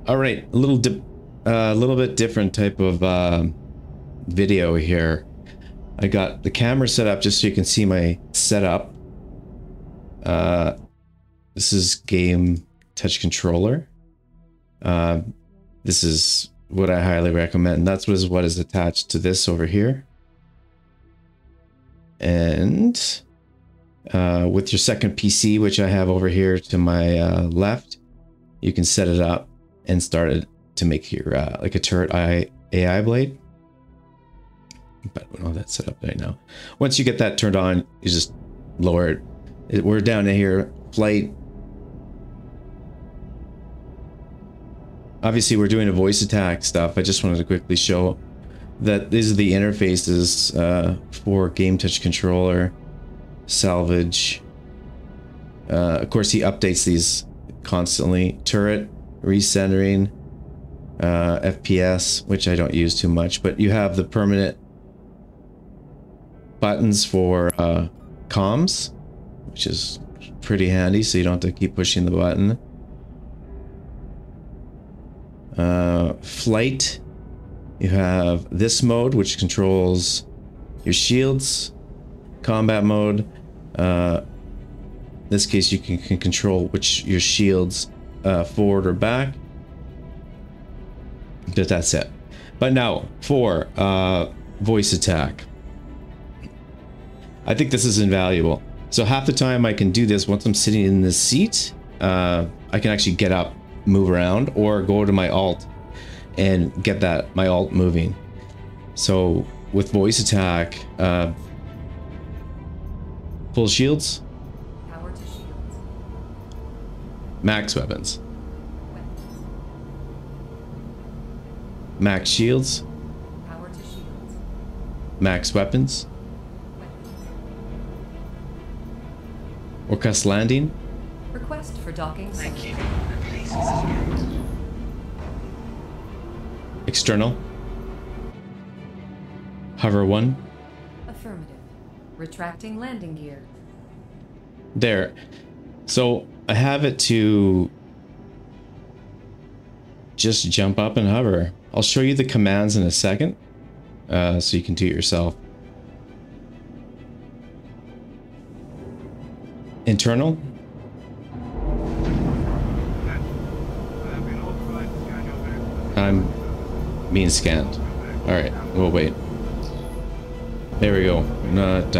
All right, a little bit different type of video here. I got the camera set up just so you can see my setup. This is Gametouch Controller. This is what I highly recommend. That's what is attached to this over here. And with your second PC, which I have over here to my left, you can set it up and start it to make your like a turret AI blade. But we don't have that set up right now. Once you get that turned on, you just lower it. We're down in here, flight. Obviously, we're doing a voice attack stuff. I just wanted to quickly show that these are the interfaces for Gametouch Controller, salvage. Of course, he updates these constantly. Turret, recentering, FPS, which I don't use too much, but you have the permanent buttons for comms, which is pretty handy, so you don't have to keep pushing the button. Flight, you have this mode, which controls your shields. Combat mode, in this case you can control which your shields forward or back. But that's it. But now for voice attack, I think this is invaluable. So half the time I can do this once I'm sitting in this seat. I can actually get up, move around, or go to my alt and get my alt moving. So with voice attack, full shields, power to shields, max weapons, max shields, power to shields, max weapons, request landing. Request for docking. Thank you. Please visit again. External. Hover 1. Affirmative. Retracting landing gear. There. So I have it to just jump up and hover. I'll show you the commands in a second, so you can do it yourself. Internal. I'm being scanned. Alright, we'll wait. There we go. Not,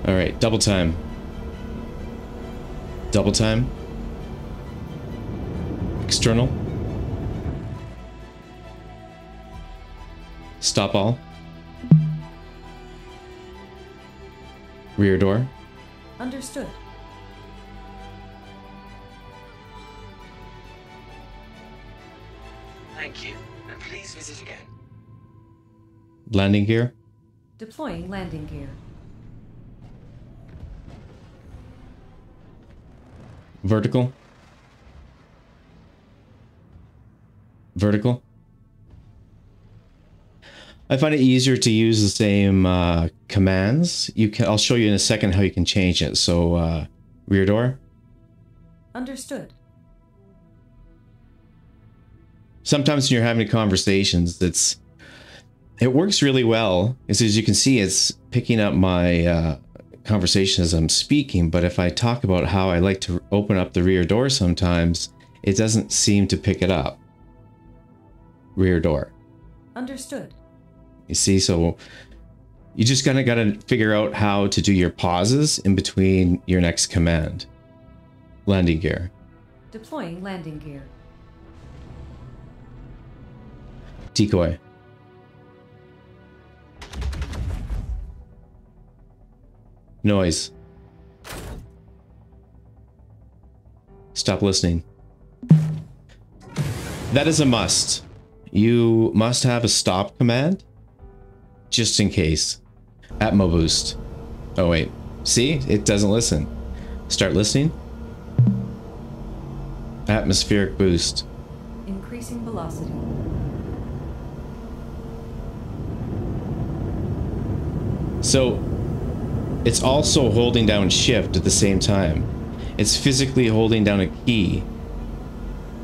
Alright, double time. Double time. External. Stop all. Rear door. Understood. Thank you. And please visit again. Landing gear. Deploying landing gear. Vertical. Vertical. I find it easier to use the same commands. I'll show you in a second how you can change it. So, rear door. Understood. Sometimes when you're having conversations, it works really well. As you can see, it's picking up my conversation as I'm speaking. But if I talk about how I like to open up the rear door sometimes, it doesn't seem to pick it up. Rear door. Understood. You see, so you just kind of got to figure out how to do your pauses in between your next command. Landing gear. Deploying landing gear. Decoy. Noise. Stop listening. That is a must. You must have a stop command. Just in case. Atmo boost. Oh wait. See? It doesn't listen. Start listening. Atmospheric boost. Increasing velocity. So it's also holding down shift at the same time. It's physically holding down a key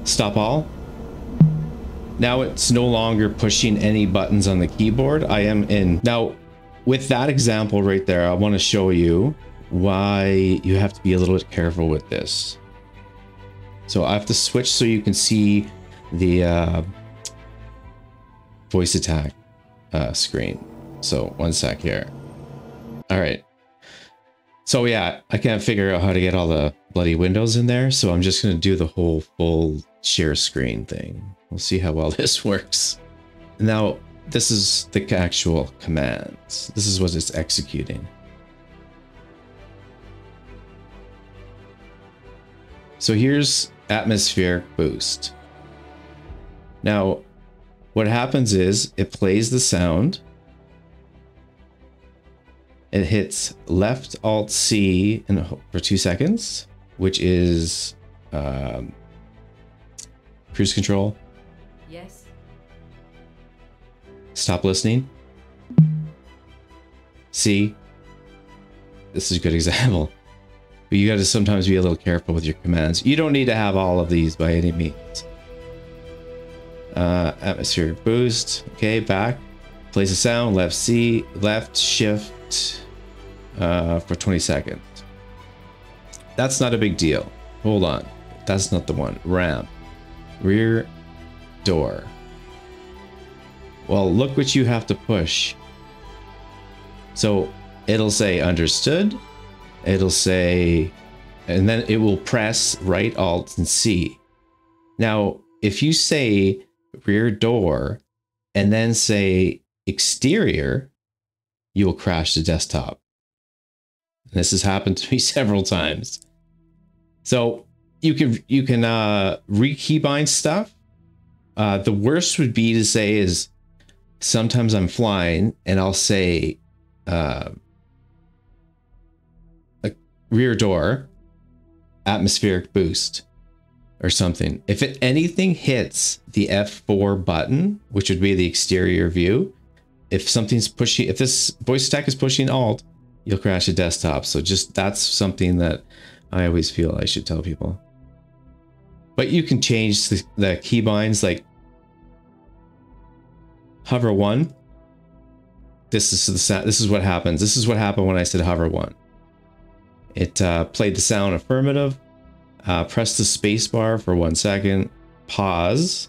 Stop all. Now it's no longer pushing any buttons on the keyboard. I am in. Now, with that example right there, I want to show you why you have to be a little bit careful with this. So I have to switch so you can see the VoiceAttack screen. So one sec here. All right. So yeah, I can't figure out how to get all the bloody windows in there. So I'm just going to do the whole full share screen thing. We'll see how well this works. Now, this is the actual commands. This is what it's executing. So here's atmospheric boost. Now, what happens is it plays the sound. It hits left Alt C for 2 seconds, which is cruise control. Yes. Stop listening. C. This is a good example. But you got to sometimes be a little careful with your commands. You don't need to have all of these by any means. Atmospheric boost. Okay, back. Plays the sound. Left C. Left shift for 20 seconds. That's not a big deal. Hold on. That's not the one. Ramp. Rear door. Well, look what you have to push. So it'll say understood. It'll say, and then it will press right Alt and C. Now, if you say rear door and then say exterior, you will crash the desktop. This has happened to me several times. So you can re-keybind stuff. The worst would be to say is sometimes I'm flying and I'll say rear door, atmospheric boost, or something. If anything hits the F4 button, which would be the exterior view, if something's pushing, if this VoiceAttack is pushing Alt, you'll crash the desktop. So just that's something that I always feel I should tell people. But you can change the keybinds, like hover 1. This is the sound. This is what happens. This is what happened when I said hover 1. It played the sound affirmative. Press the space bar for 1 second. Pause.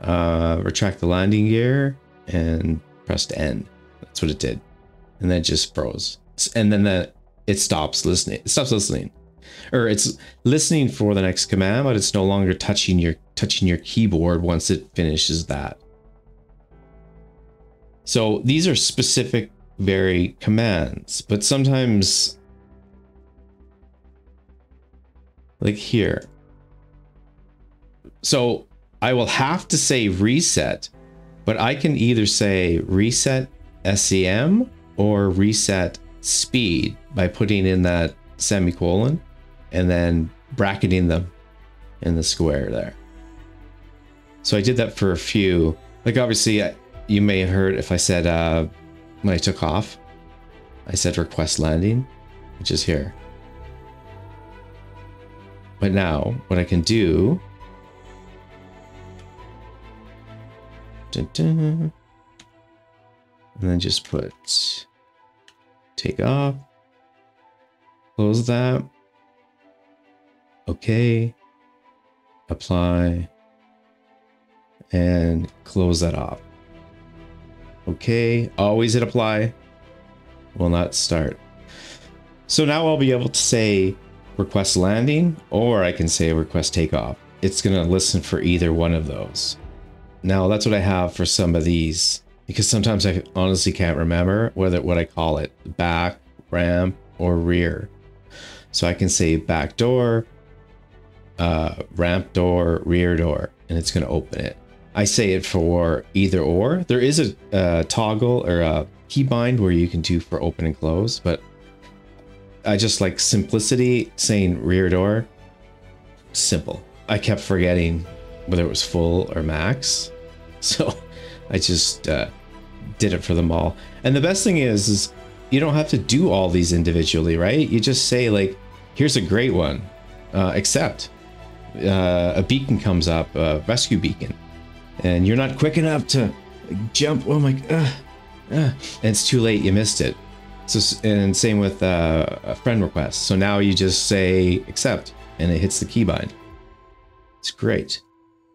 Retract the landing gear and pressed end. That's what it did. And then it just froze. And then it stops listening. It stops listening. Or it's listening for the next command, but it's no longer touching your keyboard once it finishes that. So these are specific, very commands, but sometimes, like here. So I will have to say reset, but I can either say reset SEM or reset speed by putting in that semicolon and then bracketing them in the square there. So I did that for a few. Like obviously you may have heard if I said when I took off, I said request landing, which is here. But now what I can do, and then just put take off, close that, okay, apply, and close that off. Okay, always hit apply, will not start. So now I'll be able to say request landing, or I can say request takeoff. It's gonna listen for either one of those. Now that's what I have for some of these, because sometimes I honestly can't remember what I call it, back, ramp, or rear. So I can say back door, ramp door, rear door, and it's gonna open it. I say it for either or. There is a toggle or a keybind where you can do for open and close, but I just like simplicity, saying rear door, simple. I kept forgetting whether it was full or max, so I just did it for them all. And the best thing is you don't have to do all these individually, right? You just say like, here's a great one, accept, a beacon comes up, a rescue beacon, and you're not quick enough to jump. Oh my, and it's too late. You missed it. So, and same with a friend request. So now you just say accept, and it hits the keybind. It's great.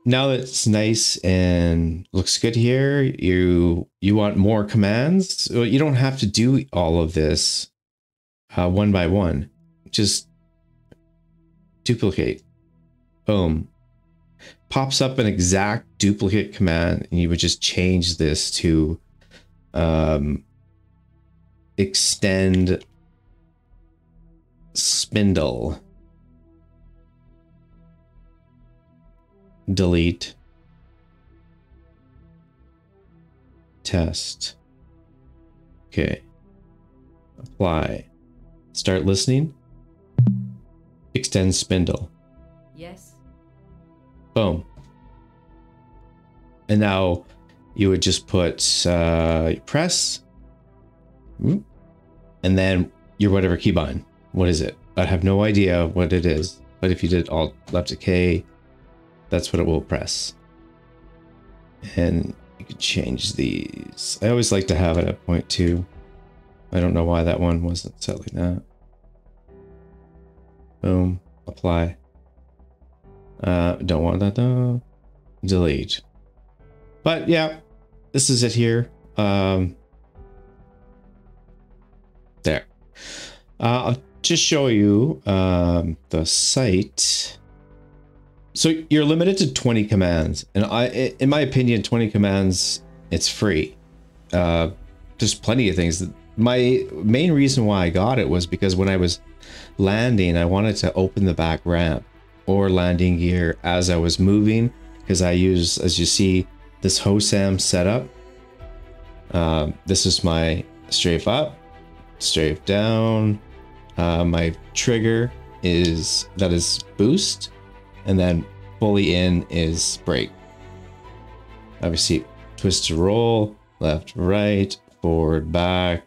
Now that it's nice and looks good here, you want more commands. Well, you don't have to do all of this one by one. Just duplicate. Boom. Pops up an exact duplicate command, and you would just change this to extend spindle. Delete. Test. Okay. Apply. Start listening. Extend spindle. Yes. Boom. And now you would just put press. And then your whatever keybind. What is it? I have no idea what it is. But if you did Alt left to K, that's what it will press. And you can change these. I always like to have it at 0.2. I don't know why that one wasn't set like that. Boom. Apply. Don't want that though. Delete. But yeah, this is it here. There. I'll just show you the site. So you're limited to 20 commands, and in my opinion, 20 commands, it's free. There's plenty of things. My main reason why I got it was because when I was landing, I wanted to open the back ramp or landing gear as I was moving, because I use, as you see, this HOSAM setup. This is my strafe up, strafe down. My trigger is boost, and then fully in is brake. Obviously, twist to roll, left, right, forward, back.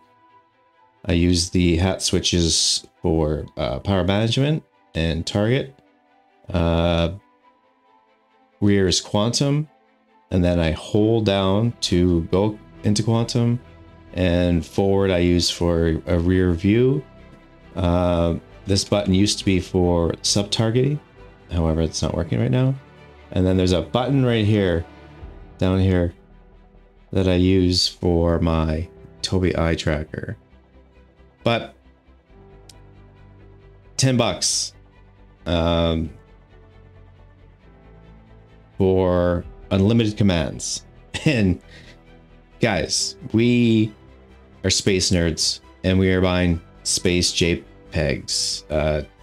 I use the hat switches for power management and target. Rear is quantum, and then I hold down to go into quantum, and forward I use for a rear view. This button used to be for sub-targeting, however it's not working right now. And then there's a button right here, down here, that I use for my Tobii eye tracker. But $10 for unlimited commands. And guys, we are space nerds, and we are buying space JPEGs.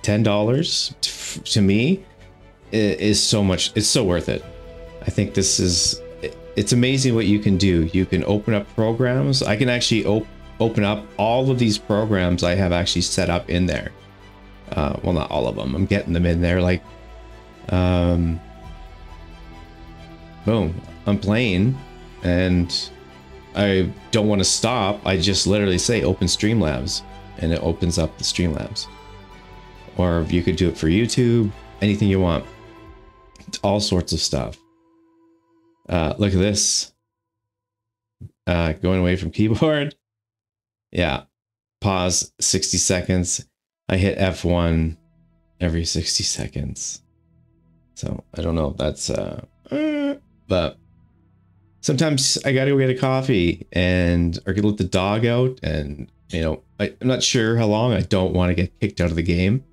$10 to me is so much. It's so worth it. I think this is, it's amazing what you can do. You can open up programs. I can actually open up all of these programs I have actually set up in there. Well, not all of them. I'm getting them in there. Like, boom, I'm playing and I don't want to stop. I just literally say open Streamlabs, and it opens up the Streamlabs. Or you could do it for YouTube, anything you want. It's all sorts of stuff. Look at this. Going away from keyboard. Yeah. Pause 60 seconds. I hit F1 every 60 seconds. So I don't know if that's but sometimes I gotta go get a coffee and or let the dog out, and you know, I'm not sure how long. I don't want to get kicked out of the game.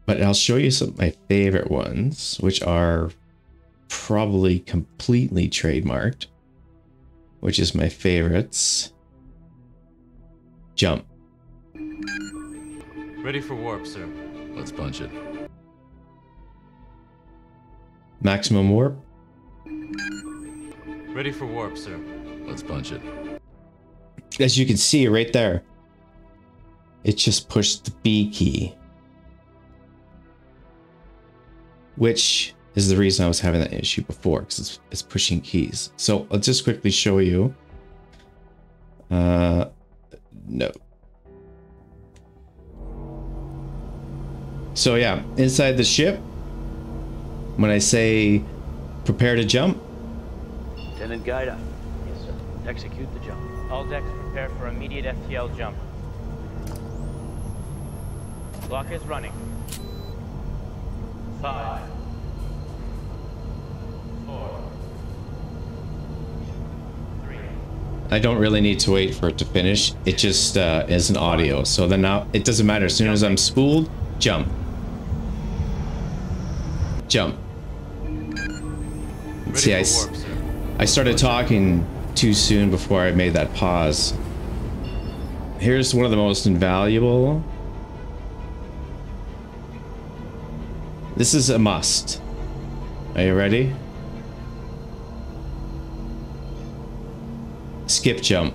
But I'll show you some of my favorite ones, which are probably completely trademarked, which is my favorites. Jump. Ready for warp, sir. Let's punch it. Maximum warp. Ready for warp, sir. Let's punch it. As you can see right there, it just pushed the B key, which is the reason I was having that issue before, because it's pushing keys. So I'll just quickly show you. No. So yeah, inside the ship, when I say prepare to jump. Lieutenant Gaida. Yes, sir. Execute the jump. All decks prepare for immediate FTL jump. Clock is running. 5, 4, 3. I don't really need to wait for it to finish. It just is an audio. So then now it doesn't matter. As soon as I'm spooled, jump. Jump. See, I started talking too soon before I made that pause. Here's one of the most invaluable. This is a must. Are you ready? Skip jump.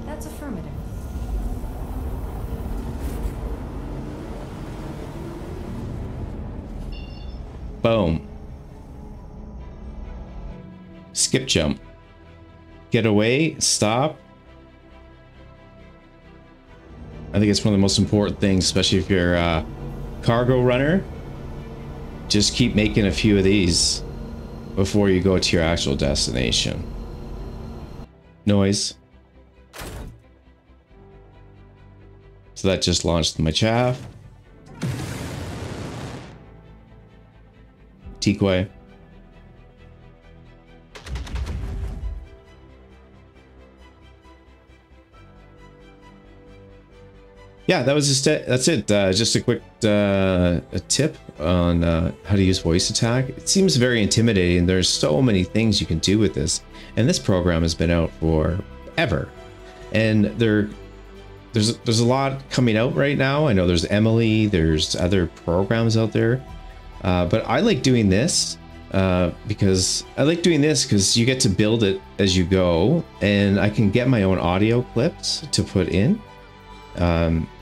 That's affirmative. Boom. Skip jump. Get away, stop. I think it's one of the most important things, especially if you're a cargo runner. Just keep making a few of these before you go to your actual destination. Noise. So that just launched my chaff. Decoy. Yeah, that was just it. That's it. Just a quick a tip on how to use VoiceAttack. It seems very intimidating. There's so many things you can do with this, and this program has been out for ever. And there's a lot coming out right now. I know there's Emily, there's other programs out there, but I like doing this because you get to build it as you go, and I can get my own audio clips to put in.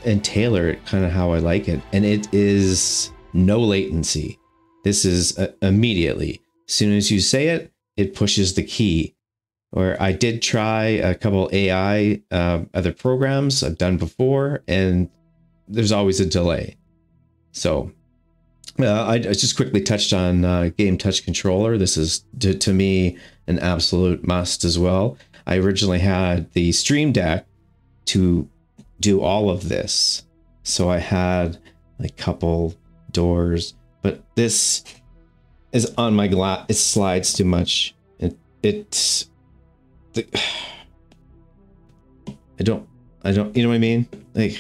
And tailor it kind of how I like it. And it is no latency. This is immediately. As soon as you say it, it pushes the key. Or I did try a couple AI other programs I've done before, and there's always a delay. So I just quickly touched on Gametouch Controller. This is, to me, an absolute must as well. I originally had the Stream Deck to do all of this, so I had a couple doors, but this is on my glass. It slides too much. I don't, you know what I mean? Like,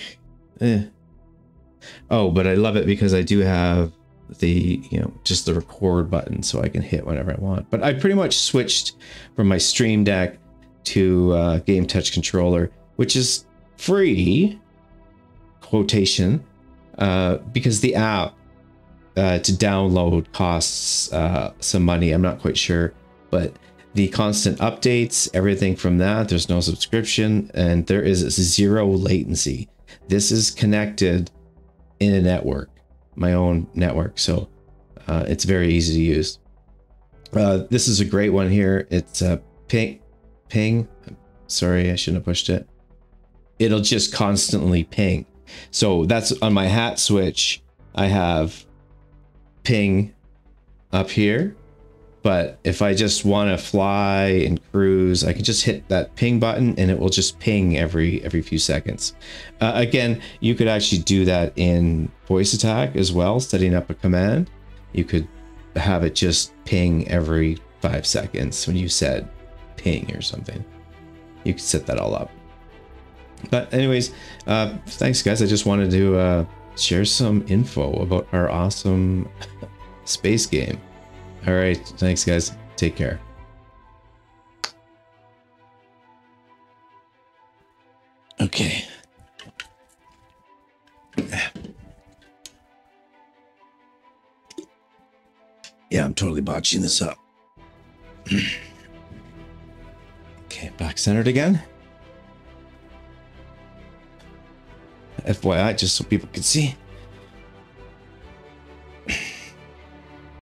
oh, but I love it because I do have the, just the record button, so I can hit whenever I want. But I pretty much switched from my Stream Deck to Gametouch Controller, which is free, quotation, because the app to download costs some money. I'm not quite sure, but the constant updates, everything from that, there's no subscription, and there is zero latency. This is connected in a network, my own network, so it's very easy to use. This is a great one here. It's a ping. Sorry, I shouldn't have pushed it. It'll just constantly ping. So that's on my hat switch. I have ping up here, but if I just want to fly and cruise, I can just hit that ping button and it will just ping every few seconds. Again, you could actually do that in VoiceAttack as well, setting up a command. You could have it just ping every 5 seconds when you said ping or something. You could set that all up. But anyways, thanks guys. I just wanted to share some info about our awesome space game. All right, thanks guys. Take care. Okay. Yeah, I'm totally botching this up. Okay, back centered again. FYI, just so people can see.